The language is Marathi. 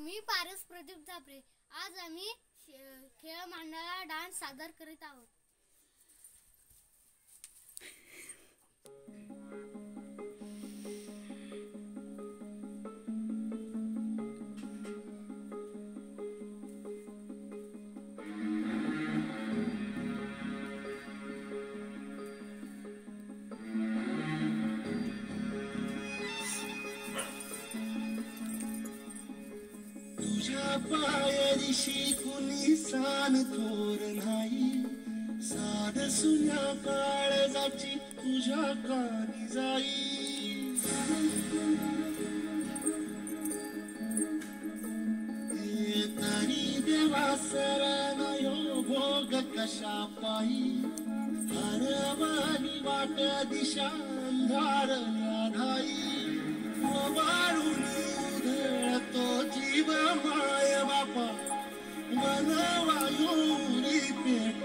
मी पारस प्रदीप झापरे. आज आम्ही खेळ मंडळा डान्स सादर करीत आहोत. तुझ्या पायरीशी कुणी सान थोर नाही, साध सुन्या काळजाची तुझ्या कानी जाई. तरी देवा शरण यो भोग कशा पायी, हरवानी वाट दिशा अंधारल्या धाई. वाळून उधळतो जीव माय बापा, मनवा योरी पेट